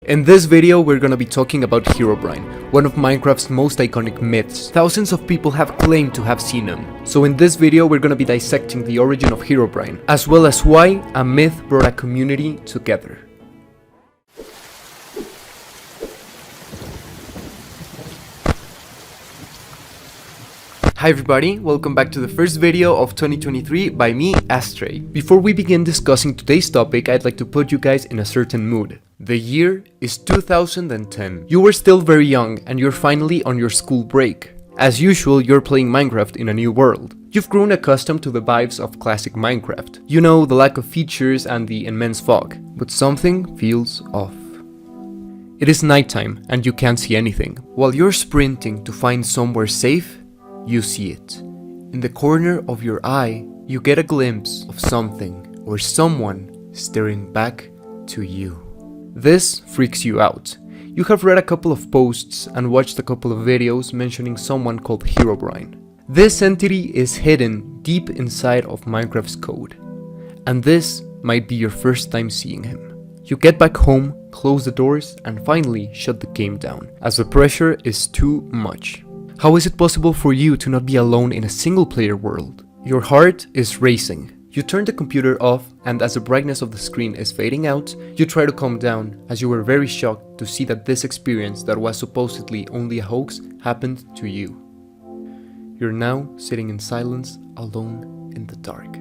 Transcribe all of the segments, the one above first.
In this video, we're gonna be talking about Herobrine, one of Minecraft's most iconic myths. Thousands of people have claimed to have seen him. So in this video, we're gonna be dissecting the origin of Herobrine, as well as why a myth brought a community together. Hi everybody, welcome back to the first video of 2023 by me, Astray. Before we begin discussing today's topic, I'd like to put you guys in a certain mood. The year is 2010. You were still very young and you're finally on your school break. As usual, you're playing Minecraft in a new world. You've grown accustomed to the vibes of classic Minecraft. You know, the lack of features and the immense fog. But something feels off. It is nighttime and you can't see anything. While you're sprinting to find somewhere safe, you see it. In the corner of your eye, you get a glimpse of something or someone staring back to you. This freaks you out. You have read a couple of posts and watched a couple of videos mentioning someone called Herobrine. This entity is hidden deep inside of Minecraft's code. And this might be your first time seeing him. You get back home, close the doors, and finally shut the game down, as the pressure is too much. How is it possible for you to not be alone in a single-player world? Your heart is racing. You turn the computer off, and as the brightness of the screen is fading out, you try to calm down, as you were very shocked to see that this experience that was supposedly only a hoax happened to you. You're now sitting in silence, alone in the dark.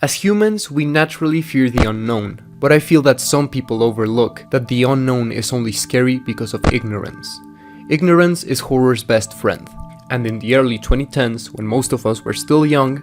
As humans, we naturally fear the unknown, but I feel that some people overlook that the unknown is only scary because of ignorance. Ignorance is horror's best friend, and in the early 2010s, when most of us were still young,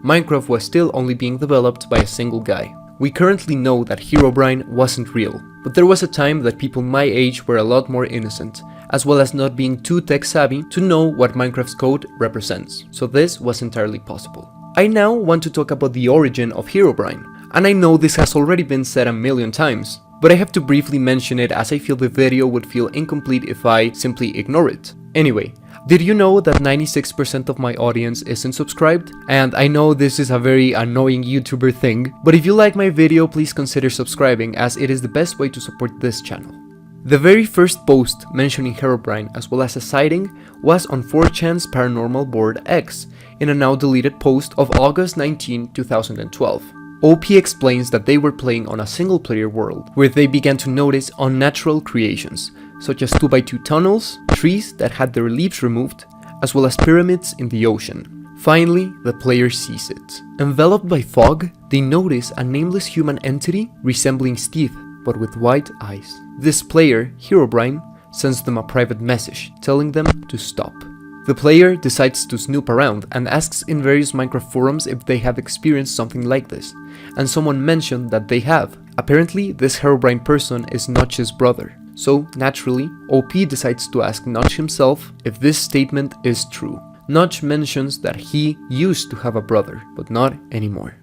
Minecraft was still only being developed by a single guy. We currently know that Herobrine wasn't real, but there was a time that people my age were a lot more innocent, as well as not being too tech savvy to know what Minecraft's code represents, so this was entirely possible. I now want to talk about the origin of Herobrine, and I know this has already been said a million times, but I have to briefly mention it as I feel the video would feel incomplete if I simply ignore it. Anyway, did you know that 96% of my audience isn't subscribed? And I know this is a very annoying YouTuber thing, but if you like my video, please consider subscribing, as it is the best way to support this channel. The very first post mentioning Herobrine as well as a sighting was on 4chan's paranormal board X, in a now deleted post of August 19, 2012. OP explains that they were playing on a single-player world, where they began to notice unnatural creations, such as 2x2 tunnels, trees that had their leaves removed, as well as pyramids in the ocean. Finally, the player sees it. Enveloped by fog, they notice a nameless human entity resembling Steve, but with white eyes. This player, Herobrine, sends them a private message telling them to stop. The player decides to snoop around and asks in various Minecraft forums if they have experienced something like this, and someone mentioned that they have. Apparently, this Herobrine person is Notch's brother, so naturally, OP decides to ask Notch himself if this statement is true. Notch mentions that he used to have a brother, but not anymore.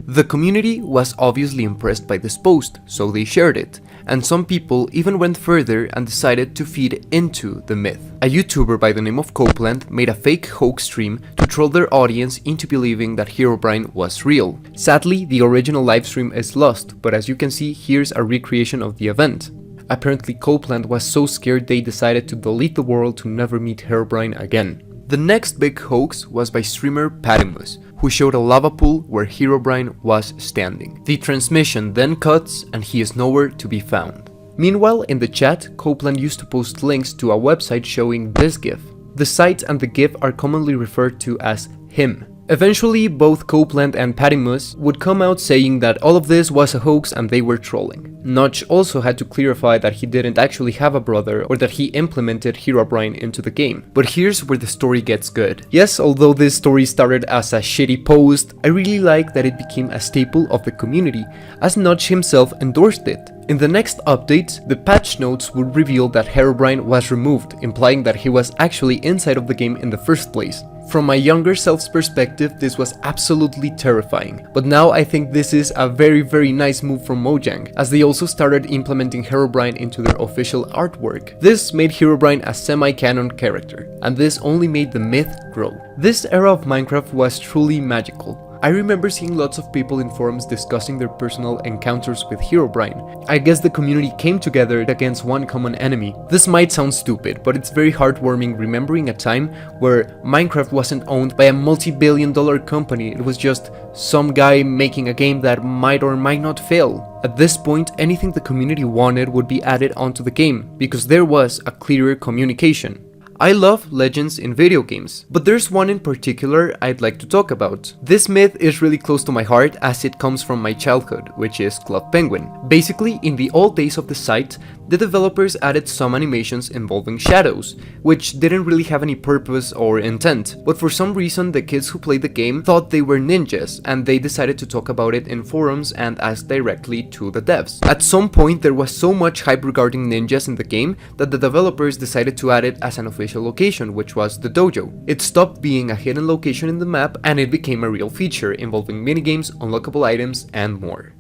The community was obviously impressed by this post, so they shared it, and some people even went further and decided to feed into the myth. A YouTuber by the name of Copeland made a fake hoax stream to troll their audience into believing that Herobrine was real. Sadly, the original livestream is lost, but as you can see, here's a recreation of the event. Apparently, Copeland was so scared they decided to delete the world to never meet Herobrine again. The next big hoax was by streamer Patimus, who showed a lava pool where Herobrine was standing. The transmission then cuts and he is nowhere to be found. Meanwhile, in the chat, Copeland used to post links to a website showing this GIF. The site and the GIF are commonly referred to as him. Eventually, both Copeland and Patimus would come out saying that all of this was a hoax and they were trolling. Notch also had to clarify that he didn't actually have a brother or that he implemented Herobrine into the game. But here's where the story gets good. Yes, although this story started as a shitty post, I really like that it became a staple of the community, as Notch himself endorsed it. In the next update, the patch notes would reveal that Herobrine was removed, implying that he was actually inside of the game in the first place. From my younger self's perspective, this was absolutely terrifying, but now I think this is a very nice move from Mojang, as they also started implementing Herobrine into their official artwork. This made Herobrine a semi-canon character, and this only made the myth grow. This era of Minecraft was truly magical. I remember seeing lots of people in forums discussing their personal encounters with Herobrine. I guess the community came together against one common enemy. This might sound stupid, but it's very heartwarming remembering a time where Minecraft wasn't owned by a multi-billion-dollar company. It was just some guy making a game that might or might not fail. At this point, anything the community wanted would be added onto the game, because there was a clearer communication. I love legends in video games, but there's one in particular I'd like to talk about. This myth is really close to my heart as it comes from my childhood, which is Club Penguin. Basically, in the old days of the site, the developers added some animations involving shadows, which didn't really have any purpose or intent, but for some reason the kids who played the game thought they were ninjas, and they decided to talk about it in forums and ask directly to the devs. At some point there was so much hype regarding ninjas in the game that the developers decided to add it as an official location, which was the dojo. It stopped being a hidden location in the map and it became a real feature involving minigames, unlockable items, and more.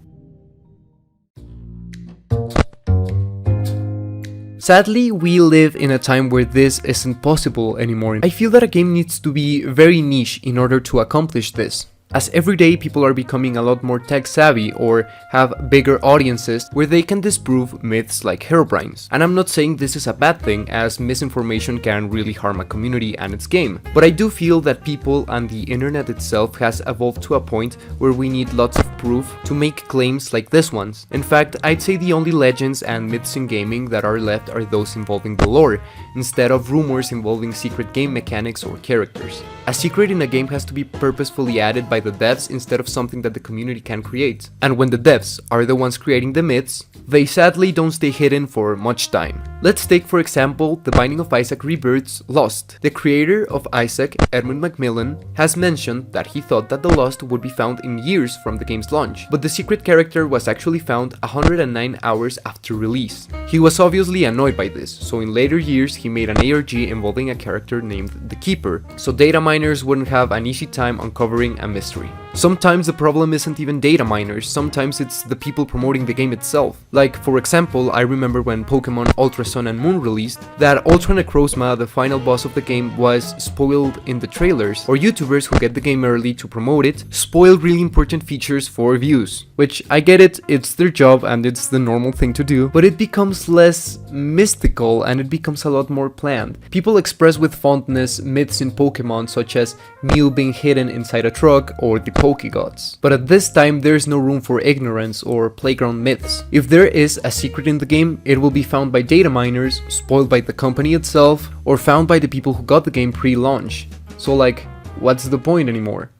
Sadly, we live in a time where this isn't possible anymore. I feel that a game needs to be very niche in order to accomplish this, as every day people are becoming a lot more tech savvy or have bigger audiences where they can disprove myths like Herobrine's. And I'm not saying this is a bad thing, as misinformation can really harm a community and its game, but I do feel that people and the internet itself has evolved to a point where we need lots of proof to make claims like this ones. In fact, I'd say the only legends and myths in gaming that are left are those involving the lore, instead of rumors involving secret game mechanics or characters. A secret in a game has to be purposefully added by the devs instead of something that the community can create. And when the devs are the ones creating the myths, they sadly don't stay hidden for much time. Let's take for example The Binding of Isaac Rebirth's Lost. The creator of Isaac, Edmund Macmillan, has mentioned that he thought that the Lost would be found in years from the game's launch, but the secret character was actually found 109 hours after release. He was obviously annoyed by this, so in later years he made an ARG involving a character named The Keeper, so data miners wouldn't have an easy time uncovering a mystery. Sometimes the problem isn't even data miners, sometimes it's the people promoting the game itself. Like, for example, I remember when Pokemon Ultra Sun and Moon released, that Ultra Necrozma, the final boss of the game, was spoiled in the trailers, or YouTubers who get the game early to promote it spoil really important features for views. Which, I get it, it's their job and it's the normal thing to do, but it becomes less mystical and it becomes a lot more planned. People express with fondness myths in Pokemon such as Mew being hidden inside a truck or the Pokegods. But at this time there's no room for ignorance or playground myths. If there is a secret in the game, it will be found by data miners, spoiled by the company itself, or found by the people who got the game pre-launch. So like, what's the point anymore?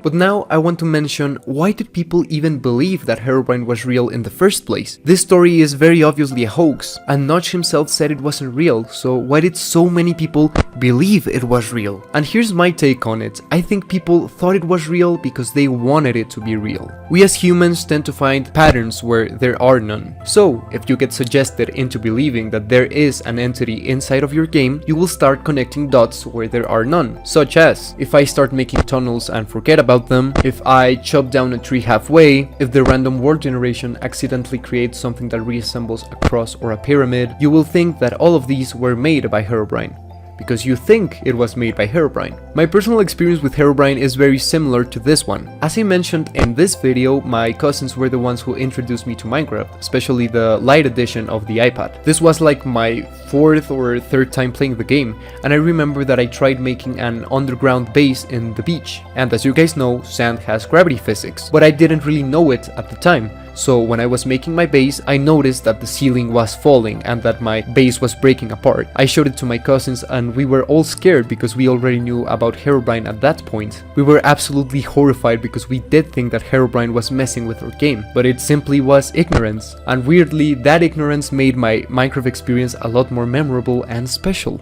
But now I want to mention, why did people even believe that Herobrine was real in the first place? This story is very obviously a hoax, and Notch himself said it wasn't real, so why did so many people believe it was real? And here's my take on it. I think people thought it was real because they wanted it to be real. We as humans tend to find patterns where there are none. So, if you get suggested into believing that there is an entity inside of your game, you will start connecting dots where there are none. Such as, if I start making tunnels and forget about them, if I chop down a tree halfway, if the random world generation accidentally creates something that reassembles a cross or a pyramid, you will think that all of these were made by Herobrine, because you think it was made by Herobrine. My personal experience with Herobrine is very similar to this one. As I mentioned in this video, my cousins were the ones who introduced me to Minecraft, especially the light edition of the iPad. This was like my fourth or third time playing the game, and I remember that I tried making an underground base in the beach. And as you guys know, sand has gravity physics, but I didn't really know it at the time. So when I was making my base, I noticed that the ceiling was falling and that my base was breaking apart. I showed it to my cousins and we were all scared because we already knew about Herobrine at that point. We were absolutely horrified because we did think that Herobrine was messing with our game, but it simply was ignorance. And weirdly, that ignorance made my Minecraft experience a lot more memorable and special.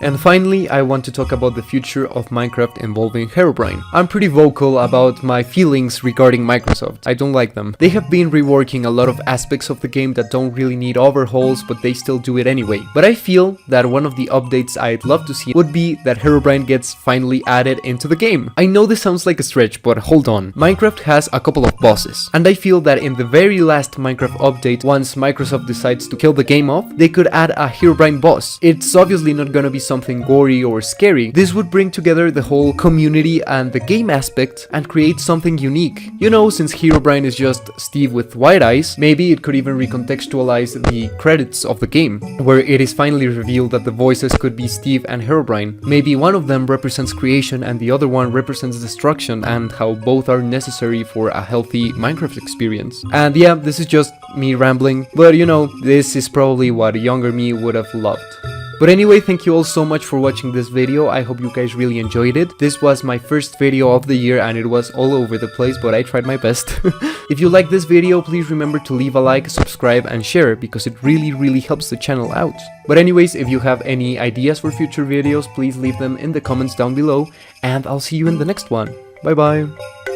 And finally, I want to talk about the future of Minecraft involving Herobrine. I'm pretty vocal about my feelings regarding Microsoft. I don't like them. They have been reworking a lot of aspects of the game that don't really need overhauls, but they still do it anyway. But I feel that one of the updates I'd love to see would be that Herobrine gets finally added into the game. I know this sounds like a stretch, but hold on. Minecraft has a couple of bosses, and I feel that in the very last Minecraft update, once Microsoft decides to kill the game off, they could add a Herobrine boss. It's obviously not gonna be something gory or scary. This would bring together the whole community and the game aspect and create something unique. You know, since Herobrine is just Steve with white eyes, maybe it could even recontextualize the credits of the game, where it is finally revealed that the voices could be Steve and Herobrine. Maybe one of them represents creation and the other one represents destruction, and how both are necessary for a healthy Minecraft experience. And yeah, this is just me rambling, but you know, this is probably what younger me would have loved. But anyway, thank you all so much for watching this video. I hope you guys really enjoyed it. This was my first video of the year and it was all over the place, but I tried my best. If you like this video, please remember to leave a like, subscribe and share, because it really helps the channel out. But anyways, if you have any ideas for future videos, please leave them in the comments down below, and I'll see you in the next one. Bye bye!